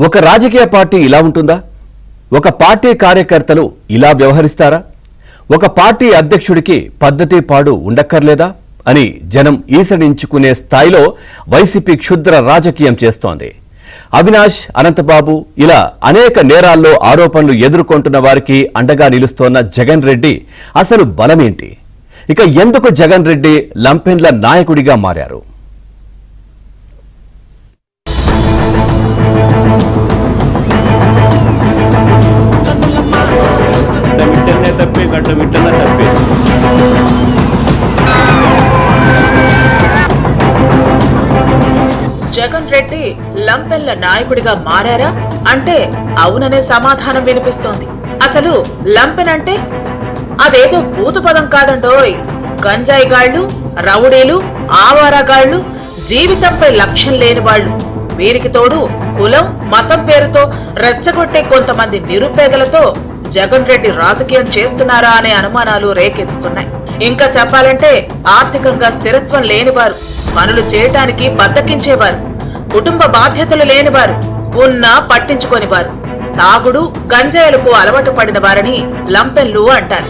ఒక రాజకీయ పార్టీ ఇలా ఉంటుందా? ఒక పార్టీ కార్యకర్తలు ఇలా వ్యవహరిస్తారా? ఒక పార్టీ అధ్యక్షుడికి పద్ధతి పాడు ఉండక్కర్లేదా అని జనం ఈసడించుకునే స్థాయిలో వైసీపీ క్షుద్ర రాజకీయం చేస్తోంది. అవినాష్, అనంతబాబు ఇలా అనేక నేరాల్లో ఆరోపణలు ఎదుర్కొంటున్న వారికి అండగా నిలుస్తోన్న జగన్ రెడ్డి అసలు బలమేంటి? ఇక ఎందుకు జగన్ రెడ్డి లంపెన్ల నాయకుడిగా మారారు? జగన్ రెడ్డి లంపెన్ల నాయకుడిగా మారారా అంటే అవుననే సమాధానం వినిపిస్తోంది. అసలు లంపెన్ అంటే అదేదో భూత పదం కాదండోయ్. గంజాయిగాళ్లు, రౌడీలు, ఆవారాగాళ్లు, జీవితంపై లక్ష్యం లేని వాళ్లు, వీరికి తోడు కులం, మతం పేరుతో రెచ్చగొట్టే కొంతమంది నిరుపేదలతో జగన్ రెడ్డి రాజకీయం చేస్తున్నారా అనే అనుమానాలు రేకెత్తుతున్నాయి. ఇంకా చెప్పాలంటే ఆర్థికంగా స్థిరత్వం లేనివారు, పనులు చేయటానికి బద్దకించేవారు, కుటుంబ బాధ్యతలు లేనివారు, ఉన్నా పట్టించుకోనివారు, తాగుడు గంజాయిలకు అలవాటు పడిన వారని లంపెన్లు అంటారు.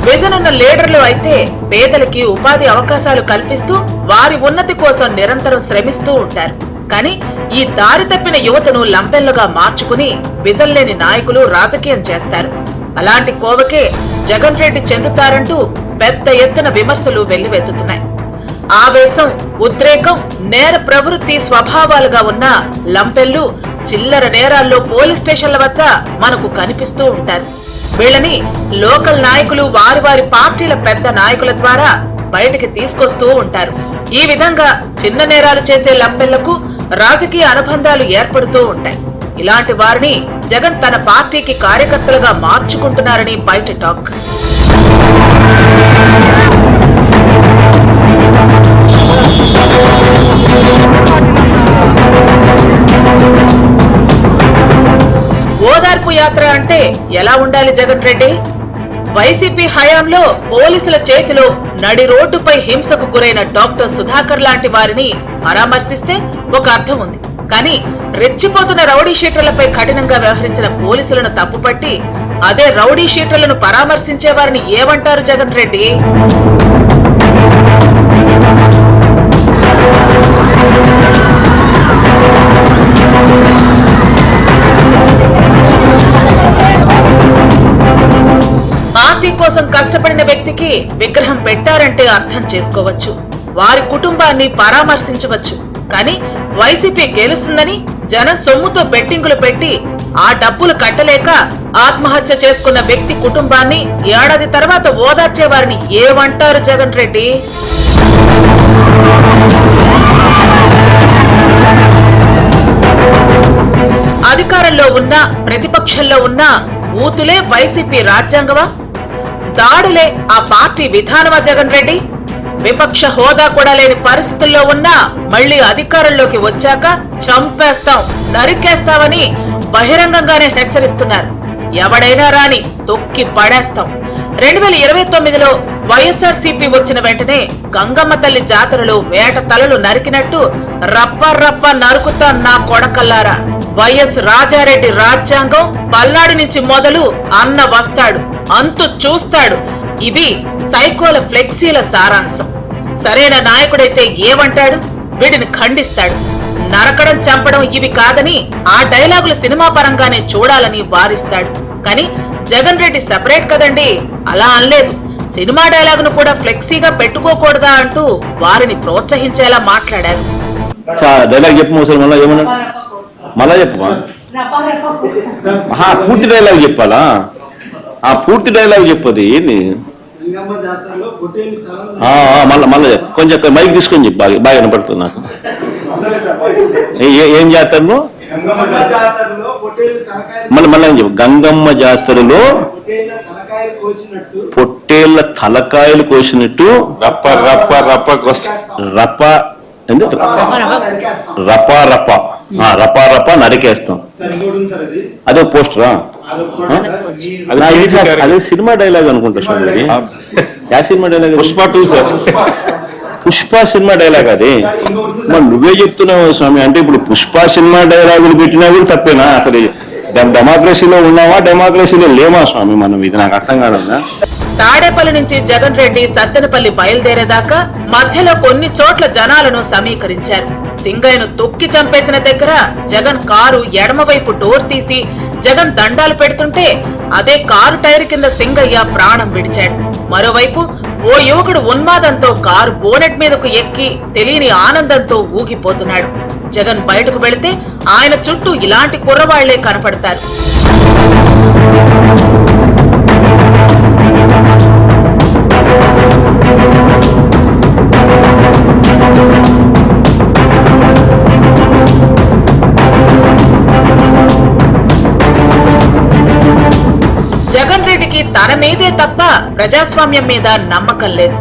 విజనున్న లీడర్లు అయితే పేదలకి ఉపాధి అవకాశాలు కల్పిస్తూ వారి ఉన్నతి కోసం నిరంతరం శ్రమిస్తూ ఉంటారు. కానీ ఈ దారి తప్పిన యువతను లంపెన్లుగా మార్చుకుని విజన్ లేని నాయకులు రాజకీయం చేస్తారు. అలాంటి కోవకే జగన్ రెడ్డి చెందుతారంటూ పెద్ద ఎత్తున విమర్శలు వెల్లువెత్తుతున్నాయి. ఆవేశం, ఉద్రేకం, నేర ప్రవృత్తి స్వభావాలుగా ఉన్న లంపెన్లు చిల్లర నేరాల్లో పోలీస్ స్టేషన్ల వద్ద మనకు కనిపిస్తూ ఉంటారు. వీళ్ళని లోకల్ నాయకులు వారి వారి పార్టీల పెద్ద నాయకుల ద్వారా బయటికి తీసుకొస్తూ ఉంటారు. ఈ విధంగా చిన్న నేరాలు చేసే లంపెన్లకు రాజకీయ అనుబంధాలు ఏర్పడుతూ ఉంటాయి. ఇలాంటి వారిని జగన్ తన పార్టీకి కార్యకర్తలుగా మార్చుకుంటున్నారని బయట టాక్. ఓదార్పు యాత్ర అంటే ఎలా ఉండాలి జగన్ రెడ్డి? వైసీపీ హయాంలో పోలీసుల చేతిలో నడి రోడ్డుపై హింసకు గురైన డాక్టర్ సుధాకర్ లాంటి వారిని పరామర్శిస్తే ఒక అర్థం ఉంది. కానీ రెచ్చిపోతున్న రౌడీ షీటర్లపై కఠినంగా వ్యవహరించిన పోలీసులను తప్పుపట్టి అదే రౌడీ షీటర్లను పరామర్శించే వారిని ఏమంటారు జగన్ రెడ్డి? పార్టీ కోసం కష్టపడిన వ్యక్తికి విగ్రహం పెట్టారంటే అర్థం చేసుకోవచ్చు, వారి కుటుంబాన్ని పరామర్శించవచ్చు. కానీ వైసీపీ గెలుస్తుందని జనం సొమ్ముతో బెట్టింగులు పెట్టి ఆ డబ్బులు కట్టలేక ఆత్మహత్య చేసుకున్న వ్యక్తి కుటుంబాన్ని ఏడాది తర్వాత ఓదార్చే వారిని ఏమంటారు జగన్ రెడ్డి? అధికారంలో ఉన్నా ప్రతిపక్షంలో ఉన్నా బూతులే వైసీపీ రాజ్యాంగమా? దాడులే ఆ పార్టీ విధానమా జగన్ రెడ్డి? విపక్ష హోదా కూడా లేని పరిస్థితుల్లో ఉన్నా మళ్లీ అధికారంలోకి వచ్చాక చంపేస్తాం, నరికేస్తామని బహిరంగంగానే హెచ్చరిస్తున్నారు. ఎవడైనా రాని తొక్కి పడేస్తాం. 2029లో వైఎస్ఆర్సీపీ వచ్చిన వెంటనే గంగమ్మ తల్లి జాతరలో వేట తలలు నరికినట్టు రప్ప రప్ప నరుకుతా నా కొడకల్లారా. వైఎస్ రాజారెడ్డి రాజ్యాంగం పల్నాడు నుంచి మొదలు అన్న వస్తాడు, అంతు చూస్తాడు. ఇవి సైకోల ఫ్లెక్సీల సారాంశం. సరైన నాయకుడైతే ఏమంటాడు? వీటిని ఖండిస్తాడు. నరకడం, చంపడం ఇవి కాదని ఆ డైలాగులు సినిమా పరంగానే చూడాలని వారిస్తాడు. కానీ జగన్ రెడ్డి సెపరేట్ కదండి, అలా అనలేదు. సినిమా డైలాగును కూడా ఫ్లెక్సీగా పెట్టుకోకూడదా అంటూ వారిని ప్రోత్సహించేలా మాట్లాడారు. మళ్ళా చెప్పమా, పూర్తి డైలాగ్ చెప్పాలా? ఆ పూర్తి డైలాగ్ చెప్పదు ఏంది? మళ్ళా కొంచెం మైక్ తీసుకొని చెప్పు, బాగా వినపడుతుంది నాకు. ఏం జాతరలో? మళ్ళీ చెప్పు. గంగమ్మ జాతరలో పొట్టేళ్ల తలకాయలు కోసినట్టు రప్ప రప్ప రప్ప రప్ప రపా రపా రపా రపా నరికేస్తాం. అదే పోస్టరా? అదే సినిమా డైలాగ్ అనుకుంటా. Cinema dialogue Pushpa 2 sir. Pushpa cinema dialogue అది. మరి నువ్వే చెప్తున్నావు స్వామి. అంటే ఇప్పుడు పుష్ప సినిమా డైలాగులు పెట్టినా కూడా తప్పేనా? అసలు డెమోక్రసీలో ఉన్నావా, డెమోక్రసీలో లేవా స్వామి మనం? ఇది నాకు అర్థం కాదా. తాడేపల్లి నుంచి జగన్ రెడ్డి సత్తెనపల్లి బయలుదేరేదాకా మధ్యలో కొన్ని చోట్ల జనాలను సమీకరించారు. సింగయ్యను తొక్కి చంపేసిన దగ్గర జగన్ కారు ఎడమవైపు డోర్ తీసి జగన్ దండాలు పెడుతుంటే అదే కారు టైర్ కింద సింగయ్య ప్రాణం విడిచాడు. మరోవైపు ఓ యువకుడు ఉన్మాదంతో కారు బోనెట్ మీదకు ఎక్కి తెలియని ఆనందంతో ఊగిపోతున్నాడు. జగన్ బయటకు వెళితే ఆయన చుట్టూ ఇలాంటి కుర్రవాళ్లే కనపడతారు. జగన్ రెడ్డికి తన మీదే తప్ప ప్రజాస్వామ్యం మీద నమ్మకం లేదు.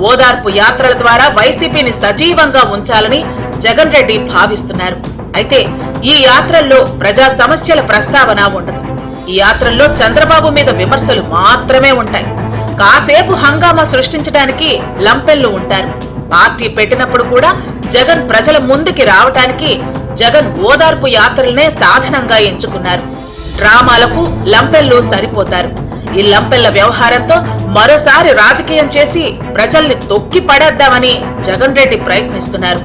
ఓదార్పు యాత్రల ద్వారా వైసీపీని సజీవంగా ఉంచాలని జగన్ రెడ్డి భావిస్తున్నారు. అయితే ఈ యాత్రల్లో ప్రజా సమస్యల ప్రస్తావన ఉండదు. ఈ యాత్రల్లో చంద్రబాబు మీద విమర్శలు మాత్రమే ఉంటాయి. కాసేపు హంగామా సృష్టించడానికి లంపెళ్లు ఉంటారు. పార్టీ పెట్టినప్పుడు కూడా జగన్ ప్రజల ముందుకి రావటానికి జగన్ ఓదార్పు యాత్రలనే సాధనంగా ఎంచుకున్నారు. డ్రామాలకు లంపెళ్లు సరిపోతారు. ఈ లంపెళ్ల వ్యవహారంతో మరోసారి రాజకీయం చేసి ప్రజల్ని తొక్కి పడేద్దామని జగన్ రెడ్డి ప్రయత్నిస్తున్నారు.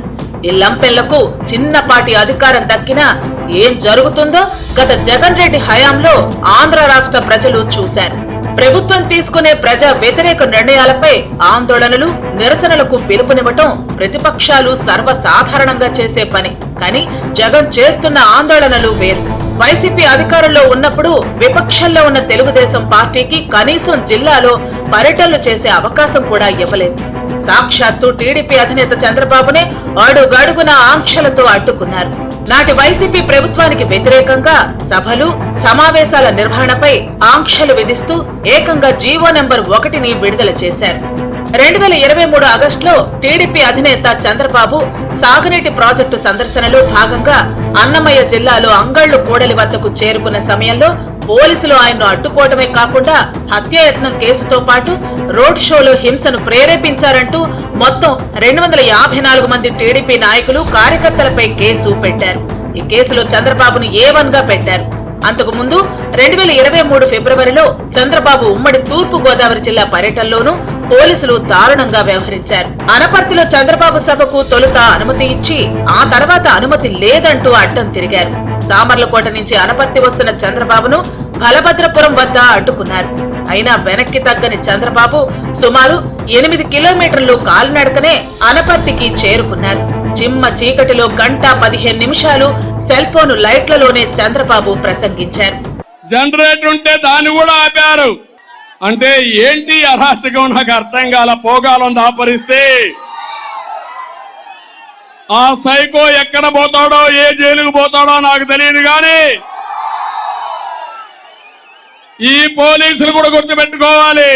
ఈ లంపెళ్లకు చిన్నపాటి అధికారం దక్కినా ఏం జరుగుతుందో గత జగన్ రెడ్డి హయాంలో ఆంధ్ర రాష్ట్ర ప్రజలు చూశారు. ప్రభుత్వం తీసుకునే ప్రజా వ్యతిరేక నిర్ణయాలపై ఆందోళనలు, నిరసనలకు పిలుపునివ్వటం ప్రతిపక్షాలు సర్వసాధారణంగా చేసే పని. కానీ జగన్ చేస్తున్న ఆందోళనలు వేరు. వైసీపీ అధికారంలో ఉన్నప్పుడు విపక్షంలో ఉన్న తెలుగుదేశం పార్టీకి కనీసం జిల్లాలో పర్యటనలు చేసే అవకాశం కూడా ఇవ్వలేదు. సాక్షాత్తు టీడీపీ అధినేత చంద్రబాబునే అడుగడుగున ఆంక్షలతో అడ్డుకున్నారు. నాటి వైసీపీ ప్రభుత్వానికి వ్యతిరేకంగా సభలు, సమావేశాల నిర్వహణపై ఆంక్షలు విధిస్తూ ఏకంగా జీవో నెంబర్ 1ని విడుదల చేశారు. 2023 ఆగస్టులో టీడీపీ అధినేత చంద్రబాబు సాగునీటి ప్రాజెక్టు సందర్శనలో భాగంగా అన్నమయ్య జిల్లాలో అంగళ్లు కూడలి వద్దకు చేరుకున్న సమయంలో పోలీసులు ఆయన్ను అడ్డుకోవడమే కాకుండా హత్యాయత్నం కేసుతో పాటు రోడ్ షోలో హింసను ప్రేరేపించారంటూ మొత్తం 254 మంది టీడీపీ నాయకులు, కార్యకర్తలపై కేసు పెట్టారు. ఈ కేసులో చంద్రబాబును A1 గా పెట్టారు. అంతకు ముందు 2023 ఫిబ్రవరిలో చంద్రబాబు ఉమ్మడి తూర్పు గోదావరి జిల్లా పర్యటనలోనూ పోలీసులు దారుణంగా వ్యవహరించారు. అనపర్తిలో చంద్రబాబు సభకు తొలుత అనుమతి ఇచ్చి ఆ తర్వాత అనుమతి లేదంటూ అడ్డం తిరిగారు. సామర్లకోట నుంచి అనపర్తి వస్తున్న చంద్రబాబును బలభద్రపురం వద్ద అడ్డుకున్నారు. అయినా వెనక్కి తగ్గని చంద్రబాబు సుమారు 8 కిలోమీటర్లు కాలినడకనే అనపర్తికి చేరుకున్నారు. చిమ్మ చీకటిలో 1:15 నిమిషాలు సెల్ ఫోన్ లైట్లలోనే చంద్రబాబు ప్రసంగించారు. జనరేటర్ ఉంటే దాన్ని కూడా ఆపారు. అంటే ఏంటి అరాచకం నాకు అర్థం కాల. పోగాలం దాపరిస్తే ఆ సైకో ఎక్కడ పోతాడో, ఏ జైలుకు పోతాడో నాకు తెలియదు. కానీ ఈ పోలీసులు కూడా గుర్తుపెట్టుకోవాలి.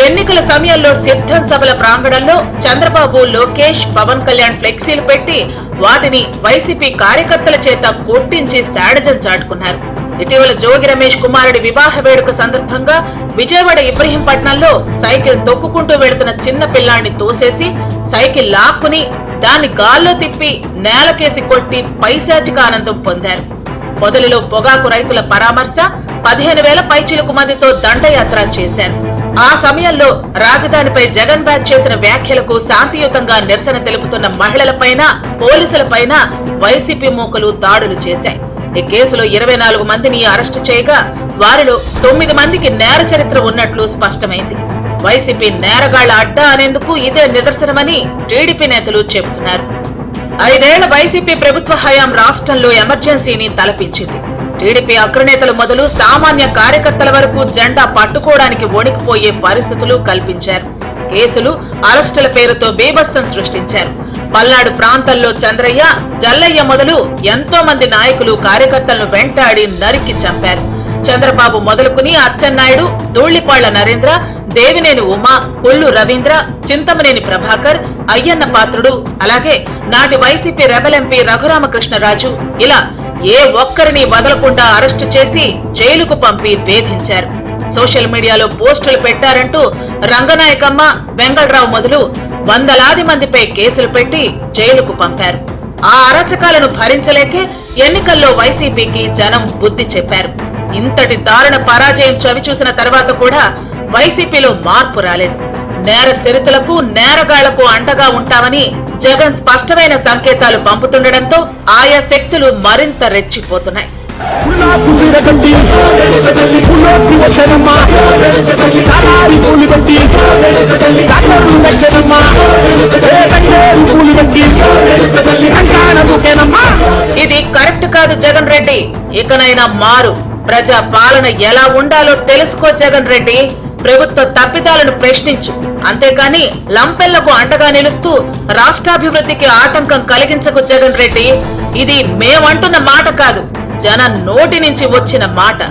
ఎన్నికల సమయంలో సిద్ధం సభల ప్రాంగణంలో చంద్రబాబు, లోకేష్, పవన్ కళ్యాణ్ ఫ్లెక్సీలు పెట్టి వాటిని వైసీపీ కార్యకర్తల చేత కొట్టించి శాడిజం చాటుకున్నారు. ఇటీవల జోగి రమేష్ కుమారుడి వివాహ వేడుక సందర్భంగా విజయవాడ ఇబ్రహీంపట్నంలో సైకిల్ తొక్కుకుంటూ వెళుతున్న చిన్న పిల్లాన్ని తోసేసి సైకిల్ లాక్కుని దాన్ని గాల్లో తిప్పి నేలకేసి కొట్టి పైశాచిక ఆనందం పొందారు. పొదలిలో పొగాకు రైతుల పరామర్శ, 15,000 పైచిలుకు మందితో దండయాత్ర చేశారు. ఆ సమయంలో రాజధానిపై జగన్ బ్యాచ్ చేసిన వ్యాఖ్యలకు శాంతియుతంగా నిరసన తెలుపుతున్న మహిళలపైన, పోలీసులపైన వైసీపీ మూకలు దాడులు చేశాయి. ఈ కేసులో 24 మందిని అరెస్టు చేయగా వారిలో 9 మందికి నేర చరిత్ర ఉన్నట్లు స్పష్టమైంది. వైసీపీ నేరగాళ్ల అడ్డా అనేందుకు ఇదే నిదర్శనమని టీడీపీ నేతలు చెబుతున్నారు. 5 ఏళ్ల వైసీపీ ప్రభుత్వ హయాం రాష్ట్రంలో ఎమర్జెన్సీని తలపించింది. టీడీపీ అగ్రనేతలు మొదలు సామాన్య కార్యకర్తల వరకు జెండా పట్టుకోవడానికి వణికిపోయే పరిస్థితులు కల్పించారు. కేసులు, అరెస్టుల పేరుతో బీభత్సం సృష్టించారు. పల్నాడు ప్రాంతంలో చంద్రయ్య, జల్లయ్య మొదలు ఎంతో మంది నాయకులు, కార్యకర్తలను వెంటాడి నరికి చంపారు. చంద్రబాబు మొదలుకుని అచ్చెన్నాయుడు, ధూళ్లిపాళ్ల నరేంద్ర, దేవినేని ఉమా, కొల్లు రవీంద్ర, చింతమనేని ప్రభాకర్, అయ్యన్న పాత్రుడు, అలాగే నాటి వైసీపీ రెబెల్ ఎంపీ రఘురామకృష్ణరాజు ఇలా ఏ ఒక్కరిని వదలకుండా అరెస్టు చేసి జైలుకు పంపి వేధించారు. సోషల్ మీడియాలో పోస్టులు పెట్టారంటూ రంగనాయకమ్మ, వెంగళరావు మొదలు వందలాది మందిపై కేసులు పెట్టి జైలుకు పంపారు. ఆ అరాచకాలను భరించలేకే ఎన్నికల్లో వైసీపీకి జనం బుద్ధి చెప్పారు. ఇంతటి దారుణ పరాజయం చవిచూసిన తర్వాత కూడా వైసీపీలో మార్పు రాలేదు. నేర చరిత్రలకు, నేరగాళ్లకు అండగా ఉంటామని జగన్ స్పష్టమైన సంకేతాలు పంపుతుండటంతో ఆయా శక్తులు మరింత రెచ్చిపోతున్నాయి. ఇది కరెక్ట్ కాదు జగన్ రెడ్డి, ఇకనైనా మారు. ప్రజా పాలన ఎలా ఉండాలో తెలుసుకో జగన్ రెడ్డి. ప్రభుత్వ తప్పిదాలను ప్రశ్నించు, అంతేకాని లంపెళ్లకు అండగా నిలుస్తూ రాష్ట్రాభివృద్ధికి ఆటంకం కలిగించకు జగన్ రెడ్డి. ఇది మేమంటున్న మాట కాదు, జనం నోటి నుంచి వచ్చిన మాట.